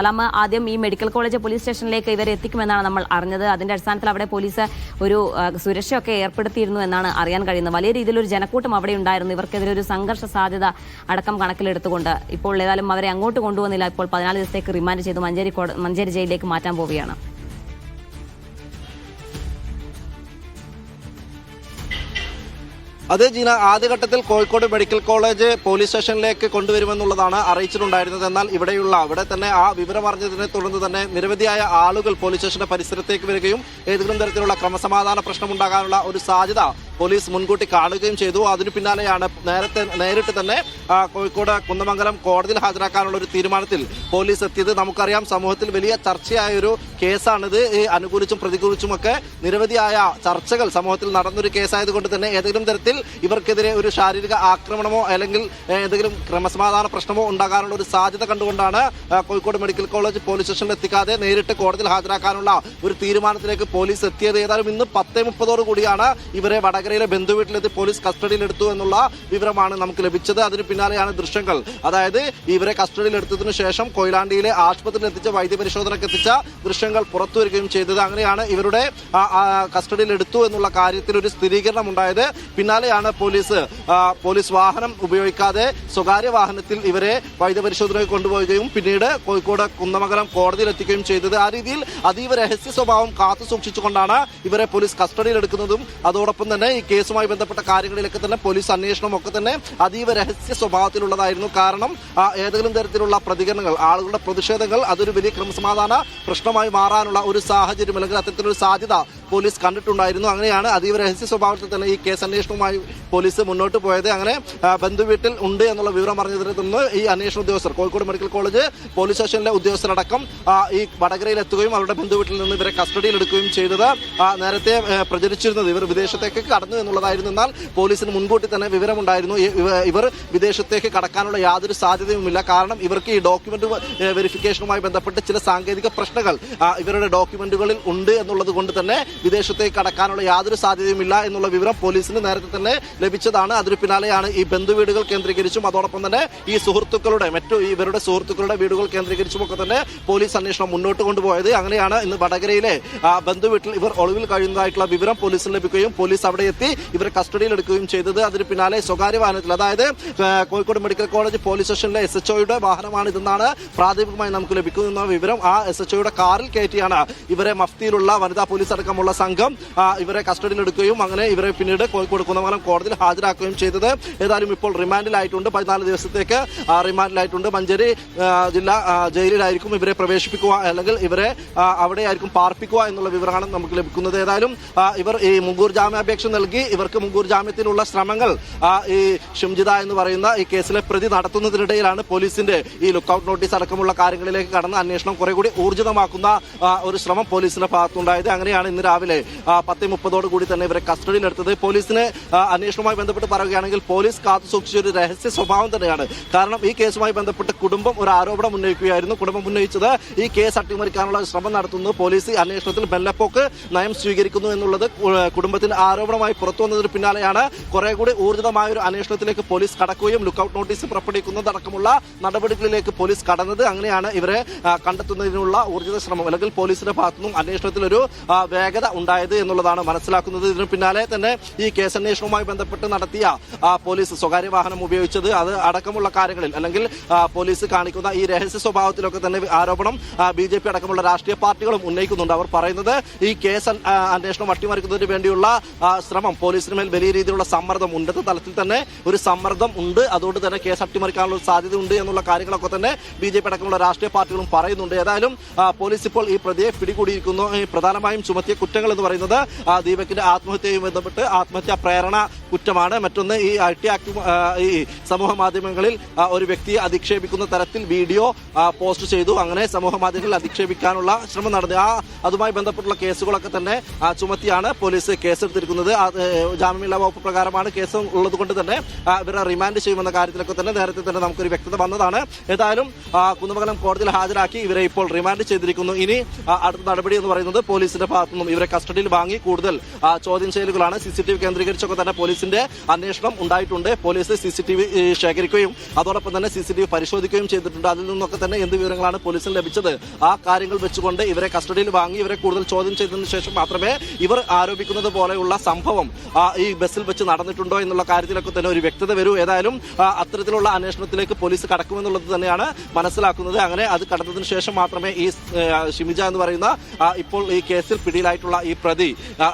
സലാം ആദ്യം ഈ medical college police സ്റ്റേഷനിലേക്ക് ഇവരെ എത്തിക്കുമെന്നാണ് നമ്മൾ അറിഞ്ഞത്. അതിന്റെ അടിസ്ഥാനത്തിൽ അവിടെ പോലീസ് ഒരു സുരക്ഷയൊക്കെ ഏർപ്പെടുത്തിയിരുന്നു എന്നാണ് അറിയാൻ കഴിയുന്നത്. വലിയ രീതിയിലൊരു ജനക്കൂട്ടം അവിടെ ഉണ്ടായിരുന്നു. ഇവർക്കെതിരെ ഒരു സംഘർഷ സാധ്യത അടക്കം കണക്കിലെടുത്തുകൊണ്ട് ഇപ്പോൾ ഏതായാലും അവരെ അങ്ങോട്ട് കൊണ്ടുവന്നില്ല. ഇപ്പോൾ 14 ദിവസത്തേക്ക് റിമാൻഡ് ചെയ്ത് മഞ്ചേരി ജയിലിലേക്ക് മാറ്റാൻ പോവുകയാണ്. അത് ജീന, ആദ്യഘട്ടത്തിൽ കോഴിക്കോട് മെഡിക്കൽ കോളേജ് പോലീസ് സ്റ്റേഷനിലേക്ക് കൊണ്ടുവരുമെന്നുള്ളതാണ് അറിയിച്ചിട്ടുണ്ടായിരുന്നത്. എന്നാൽ ഇവിടെ തന്നെ ആ വിവരം അറിഞ്ഞതിനെ തുടർന്ന് തന്നെ നിരവധിയായ ആളുകൾ പോലീസ് സ്റ്റേഷന്റെ പരിസരത്തേക്ക് വരികയും ഏതെങ്കിലും തരത്തിലുള്ള ക്രമസമാധാന പ്രശ്നമുണ്ടാകാനുള്ള ഒരു സാധ്യത പോലീസ് മുൻകൂട്ടി കാണുകയും ചെയ്തു. അതിനു പിന്നാലെയാണ് നേരിട്ട് തന്നെ കോഴിക്കോട് കുന്നമംഗലം കോടതിയിൽ ഹാജരാക്കാനുള്ള ഒരു തീരുമാനത്തിൽ പോലീസ് എത്തിയത്. നമുക്കറിയാം, സമൂഹത്തിൽ വലിയ ചർച്ചയായ ഒരു കേസാണിത്. അനുകൂലിച്ചും പ്രതികൂലിച്ചുമൊക്കെ നിരവധിയായ ചർച്ചകൾ സമൂഹത്തിൽ നടന്നൊരു കേസായതുകൊണ്ട് തന്നെ ഏതെങ്കിലും തരത്തിൽ ഇവർക്കെതിരെ ഒരു ശാരീരിക ആക്രമണമോ അല്ലെങ്കിൽ ഏതെങ്കിലും ക്രമസമാധാന പ്രശ്നമോ ഉണ്ടാകാനുള്ള ഒരു സാധ്യത കണ്ടുകൊണ്ടാണ് കോഴിക്കോട് മെഡിക്കൽ കോളേജ് പോലീസ് സ്റ്റേഷനിൽ എത്തിക്കാതെ നേരിട്ട് കോടതിയിൽ ഹാജരാക്കാനുള്ള ഒരു തീരുമാനത്തിലേക്ക് പോലീസ് എത്തിയത്. ഏതായാലും ഇന്ന് 10:30 കൂടിയാണ് ഇവരെ വടകരയിലെ ബന്ധുവീട്ടിലെത്തി പോലീസ് കസ്റ്റഡിയിലെടുത്തു എന്നുള്ള വിവരമാണ് നമുക്ക് ലഭിച്ചത്. അതിന് പിന്നാലെയാണ് ദൃശ്യങ്ങൾ, അതായത് ഇവരെ കസ്റ്റഡിയിലെടുത്തതിനു ശേഷം കൊയിലാണ്ടിയിലെ ആശുപത്രിയിൽ എത്തിച്ച വൈദ്യപരിശോധനയ്ക്ക് എത്തിച്ച ദൃശ്യങ്ങൾ പുറത്തുവരികയും ചെയ്തത്. അങ്ങനെയാണ് ഇവരുടെ കസ്റ്റഡിയിലെടുത്തു എന്നുള്ള കാര്യത്തിൽ ഒരു സ്ഥിരീകരണം ഉണ്ടായത്. പിന്നാലെയാണ് പോലീസ് വാഹനം ഉപയോഗിക്കാതെ സ്വകാര്യ വാഹനത്തിൽ ഇവരെ വൈദ്യപരിശോധനയ്ക്ക് കൊണ്ടുപോവുകയും പിന്നീട് കോഴിക്കോട് കുന്നമംഗലം കോടതിയിൽ എത്തിക്കുകയും ചെയ്തത്. ആ രീതിയിൽ അതീവ രഹസ്യ സ്വഭാവം കാത്തു സൂക്ഷിച്ചുകൊണ്ടാണ് ഇവരെ പോലീസ് കസ്റ്റഡിയിലെടുക്കുന്നതും അതോടൊപ്പം തന്നെ ഈ കേസുമായി ബന്ധപ്പെട്ട കാര്യങ്ങളിലൊക്കെ തന്നെ പോലീസ് അന്വേഷണം ഒക്കെ തന്നെ അതീവ രഹസ്യ സ്വഭാവത്തിലുള്ളതായിരുന്നു. കാരണം ഏതെങ്കിലും തരത്തിലുള്ള പ്രതികരണങ്ങൾ, ആളുകളുടെ പ്രതിഷേധങ്ങൾ അതൊരു വലിയ ക്രമസമാധാന പ്രശ്നമായി മാറാനുള്ള ഒരു സാഹചര്യം അല്ലെങ്കിൽ അത്തരത്തിലൊരു സാധ്യത പോലീസ് കണ്ടിട്ടുണ്ടായിരുന്നു. അങ്ങനെയാണ് അതീവ രഹസ്യ സ്വഭാവത്തിൽ തന്നെ ഈ കേസ് അന്വേഷണവുമായി പോലീസ് മുന്നോട്ട് പോയത്. അങ്ങനെ ബന്ധുവീട്ടിൽ ഉണ്ട് എന്നുള്ള വിവരം അറിഞ്ഞതിനെ തുടർന്ന് ഈ അന്വേഷണ ഉദ്യോഗസ്ഥർ, കോഴിക്കോട് മെഡിക്കൽ കോളേജ് പോലീസ് സ്റ്റേഷനിലെ ഉദ്യോഗസ്ഥരടക്കം ഈ വടകരയിൽ എത്തുകയും അവരുടെ ബന്ധുവീട്ടിൽ നിന്ന് ഇവരെ കസ്റ്റഡിയിലെടുക്കുകയും ചെയ്തത്. നേരത്തെ പ്രചരിച്ചിരുന്നത് ഇവർ വിദേശത്തേക്ക് കടന്നു എന്നുള്ളതായിരുന്നു. എന്നാൽ പോലീസിന് മുൻകൂട്ടി തന്നെ വിവരമുണ്ടായിരുന്നു ഇവർ വിദേശത്തേക്ക് കടക്കാനുള്ള യാതൊരു സാധ്യതയുമില്ല. കാരണം ഇവർക്ക് ഈ ഡോക്യുമെന്റ് വെരിഫിക്കേഷനുമായി ബന്ധപ്പെട്ട് ചില സാങ്കേതിക പ്രശ്നങ്ങൾ ഇവരുടെ ഡോക്യുമെന്റുകളിൽ ഉണ്ട് എന്നുള്ളത് കൊണ്ട് തന്നെ വിദേശത്തേക്ക് കടക്കാനുള്ള യാതൊരു സാധ്യതയുമില്ല എന്നുള്ള വിവരം പോലീസിന് നേരത്തെ തന്നെ ലഭിച്ചതാണ്. അതിന് പിന്നാലെയാണ് ഈ ബന്ധുവീടുകൾ കേന്ദ്രീകരിച്ചും അതോടൊപ്പം തന്നെ ഈ ഇവരുടെ സുഹൃത്തുക്കളുടെ വീടുകൾ കേന്ദ്രീകരിച്ചും ഒക്കെ തന്നെ പോലീസ് അന്വേഷണം മുന്നോട്ട് കൊണ്ടുപോയത്. അങ്ങനെയാണ് ഇന്ന് വടകരയിലെ ബന്ധുവീട്ടിൽ ഇവർ ഒളിവിൽ കഴിയുന്നതായിട്ടുള്ള വിവരം പോലീസിന് ലഭിക്കുകയും പോലീസ് അവിടെ എത്തി ഇവരെ കസ്റ്റഡിയിലെടുക്കുകയും ചെയ്തത്. അതിന് പിന്നാലെ സ്വകാര്യ വാഹനത്തിൽ, അതായത് കോഴിക്കോട് മെഡിക്കൽ കോളേജ് പോലീസ് സ്റ്റേഷനിലെ SHOയുടെ വാഹനമാണ് ഇതെന്നാണ് പ്രാഥമികമായി നമുക്ക് ലഭിക്കുന്ന വിവരം. ആ SHOയുടെ കാറിൽ കയറ്റിയാണ് ഇവരെ മഫ്തിയിലുള്ള വനിതാ പോലീസ് അടക്കമുള്ള സംഘം ഇവരെ കസ്റ്റഡിയിലെടുക്കുകയും അങ്ങനെ ഇവരെ പിന്നീട് കോഴിക്കോട് കുന്നമംഗലം കോടതിയിൽ ഹാജരാക്കുകയും ചെയ്തത്. ഏതായാലും ഇപ്പോൾ റിമാൻഡിലായിട്ടുണ്ട്, 14 ദിവസത്തേക്ക് റിമാൻഡിലായിട്ടുണ്ട്. മഞ്ചേരി ജില്ലാ ജയിലിലായിരിക്കും ഇവരെ പ്രവേശിപ്പിക്കുക അല്ലെങ്കിൽ ഇവരെ അവിടെയായിരിക്കും പാർപ്പിക്കുക എന്നുള്ള വിവരമാണ് നമുക്ക് ലഭിക്കുന്നത്. ഏതായാലും ഇവർ ഈ മുൻകൂർ ജാമ്യാപേക്ഷ നൽകി ഇവർക്ക് മുൻകൂർ ജാമ്യത്തിനുള്ള ശ്രമങ്ങൾ ഈ ഷിംജിത എന്ന് പറയുന്ന ഈ കേസിലെ പ്രതി നടത്തുന്നതിനിടയിലാണ് പോലീസിന്റെ ഈ ലുക്കൌട്ട് നോട്ടീസ് അടക്കമുള്ള കാര്യങ്ങളിലേക്ക് കടന്ന് അന്വേഷണം കുറെ കൂടി ഊർജിതമാക്കുന്ന ഒരു ശ്രമം പോലീസിന്റെ ഭാഗത്തുണ്ടായത്. അങ്ങനെയാണ് ഇന്ന് രാവിലെ 10:30 കൂടി തന്നെ ഇവരെ കസ്റ്റഡിയിലെടുത്തത്. പോലീസിന് അന്വേഷണവുമായി ബന്ധപ്പെട്ട് പറയുകയാണെങ്കിൽ പോലീസ് കാത്തു സൂക്ഷിച്ച ഒരു രഹസ്യ സ്വഭാവം തന്നെയാണ്. കാരണം ഈ കേസുമായി ബന്ധപ്പെട്ട് കുടുംബം ഒരു ആരോപണം ഉന്നയിക്കുകയായിരുന്നു. കുടുംബം ഉന്നയിച്ചത് ഈ കേസ് അട്ടിമറിക്കാനുള്ള ശ്രമം നടത്തുന്നു, പോലീസ് അന്വേഷണത്തിൽ മെല്ലെപ്പോക്ക് നയം സ്വീകരിക്കുന്നു എന്നുള്ളത് കുടുംബത്തിന്റെ ആരോപണമായി പുറത്തു വന്നതിന് പിന്നാലെയാണ് കുറെ കൂടി ഊർജിതമായ ഒരു അന്വേഷണത്തിലേക്ക് പോലീസ് കടക്കുകയും ലുക്കൌട്ട് നോട്ടീസ് പുറപ്പെടുവിക്കുന്നതടക്കമുള്ള നടപടികളിലേക്ക് പോലീസ് കടന്നത്. അങ്ങനെയാണ് ഇവരെ കണ്ടെത്തുന്നതിനുള്ള ഊർജിത ശ്രമം അല്ലെങ്കിൽ പോലീസിന്റെ ഭാഗത്തുനിന്നും അന്വേഷണത്തിൽ ഒരു വേഗത ഉണ്ടായത് എന്നുള്ളതാണ് മനസ്സിലാക്കുന്നത്. ഇതിന് പിന്നാലെ തന്നെ ഈ കേസ് അന്വേഷണവുമായി ബന്ധപ്പെട്ട് നടത്തിയ പോലീസ് സ്വകാര്യ വാഹനം ഉപയോഗിച്ചത് അത് അടക്കമുള്ള കാര്യങ്ങളിൽ അല്ലെങ്കിൽ പോലീസ് കാണിക്കുന്ന ഈ രഹസ്യ സ്വഭാവത്തിലൊക്കെ തന്നെ ആരോപണം BJP അടക്കമുള്ള രാഷ്ട്രീയ പാർട്ടികളും ഉന്നയിക്കുന്നുണ്ട്. അവർ പറയുന്നത് ഈ കേസ് അന്വേഷണം അട്ടിമറിക്കുന്നതിന് വേണ്ടിയുള്ള ശ്രമം പോലീസിന് മേൽ വലിയ രീതിയിലുള്ള സമ്മർദ്ദം, ഉന്നത തലത്തിൽ തന്നെ ഒരു സമ്മർദ്ദം ഉണ്ട്, അതുകൊണ്ട് തന്നെ കേസ് അട്ടിമറിക്കാനുള്ള സാധ്യത ഉണ്ട് എന്നുള്ള കാര്യങ്ങളൊക്കെ തന്നെ BJP അടക്കമുള്ള രാഷ്ട്രീയ പാർട്ടികളും പറയുന്നുണ്ട്. ഏതായാലും പോലീസ് ഇപ്പോൾ ഈ പ്രതിയെ പിടികൂടിയിരിക്കുന്നു. പ്രധാനമായും ചുമത്തിയ കുറ്റങ്ങൾ എന്ന് പറയുന്നത് ദീപകിന്റെ ആത്മഹത്യയുമായി ബന്ധപ്പെട്ട് ആത്മഹത്യാ പ്രേരണ കുറ്റമാണ്. മറ്റൊന്ന് ഈ ഈ സമൂഹ മാധ്യമങ്ങളിൽ ഒരു വ്യക്തിയെ അധിക്ഷേപിക്കുന്ന തരത്തിൽ വീഡിയോ പോസ്റ്റ് ചെയ്തു, അങ്ങനെ സമൂഹ മാധ്യമങ്ങളിൽ അധിക്ഷേപിക്കാനുള്ള ശ്രമം നടന്നു. അതുമായി ബന്ധപ്പെട്ടുള്ള കേസുകളൊക്കെ തന്നെ ചുമത്തിയാണ് പോലീസ് കേസെടുത്തിരിക്കുന്നത്. ജാമ്യമില്ലാ വകുപ്പ് പ്രകാരമാണ് കേസ് ഉള്ളത് കൊണ്ട് തന്നെ ഇവരെ റിമാൻഡ് ചെയ്യുമെന്ന കാര്യത്തിലൊക്കെ തന്നെ നേരത്തെ തന്നെ നമുക്കൊരു വ്യക്തത വന്നതാണ്. ഏതായാലും കുന്നമംഗലം കോടതിയിൽ ഹാജരാക്കി ഇവരെ ഇപ്പോൾ റിമാൻഡ് ചെയ്തിരിക്കുന്നു. ഇനി അടുത്ത നടപടി എന്ന് പറയുന്നത് പോലീസിന്റെ ഭാഗത്തുനിന്നും ഇവരെ കസ്റ്റഡിയിൽ വാങ്ങി കൂടുതൽ ചോദ്യം ചെയ്യലുകളാണ്. CCTV കേന്ദ്രീകരിച്ചൊക്കെ തന്നെ പോലീസ് പോലീസിന്റെ അന്വേഷണം ഉണ്ടായിട്ടുണ്ട്. പോലീസ് CCTV ശേഖരിക്കുകയും അതോടൊപ്പം തന്നെ CCTV പരിശോധിക്കുകയും ചെയ്തിട്ടുണ്ട്. അതിൽ നിന്നൊക്കെ തന്നെ എന്ത് വിവരങ്ങളാണ് പോലീസിന് ലഭിച്ചത്, ആ കാര്യങ്ങൾ വെച്ചുകൊണ്ട് ഇവരെ കസ്റ്റഡിയിൽ വാങ്ങി ഇവരെ കൂടുതൽ ചോദ്യം ചെയ്തതിനു ശേഷം മാത്രമേ ഇവർ ആരോപിക്കുന്നത് പോലെയുള്ള സംഭവം ഈ ബസ്സിൽ വെച്ച് നടന്നിട്ടുണ്ടോ എന്നുള്ള കാര്യത്തിലൊക്കെ തന്നെ ഒരു വ്യക്തത വരൂ. ഏതായാലും അത്തരത്തിലുള്ള അന്വേഷണത്തിലേക്ക് പോലീസ് കടക്കുമെന്നുള്ളത് തന്നെയാണ് മനസ്സിലാക്കുന്നത്. അങ്ങനെ അത് കടന്നതിന് ശേഷം മാത്രമേ ഈ ഷിമിജ എന്ന് പറയുന്ന ഇപ്പോൾ ഈ കേസിൽ പിടിയിലായിട്ടുള്ള ഈ പ്രതി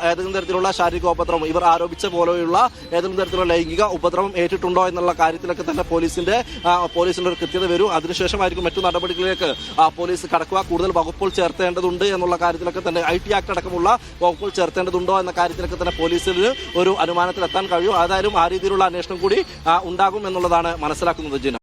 ഏതെങ്കിലും തരത്തിലുള്ള ശാരീരിക ഉപദ്രവം, ഇവർ ആരോപിച്ച പോലെയുള്ള ഏതെങ്കിലും തരത്തിലുള്ള ലൈംഗിക ഉപദ്രവം ഏറ്റിട്ടുണ്ടോ എന്നുള്ള കാര്യത്തിലൊക്കെ തന്നെ പോലീസിന്റെ ഒരു കൃത്യത വരൂ. അതിനുശേഷമായിരിക്കും മറ്റു നടപടികളിലേക്ക് പോലീസ് കടക്കുക. കൂടുതൽ വകുപ്പുകൾ ചേർത്തേണ്ടതുണ്ട് എന്നുള്ള കാര്യത്തിലൊക്കെ തന്നെ IT ആക്ട് അടക്കമുള്ള വകുപ്പുകൾ ചേർത്തേണ്ടതുണ്ടോ എന്ന കാര്യത്തിലൊക്കെ തന്നെ പോലീസിന് ഒരു അനുമാനത്തിലെത്താൻ കഴിയും. ഏതായാലും ആ രീതിയിലുള്ള അന്വേഷണം കൂടി ഉണ്ടാകും എന്നുള്ളതാണ് മനസ്സിലാക്കുന്നത്. ജിന.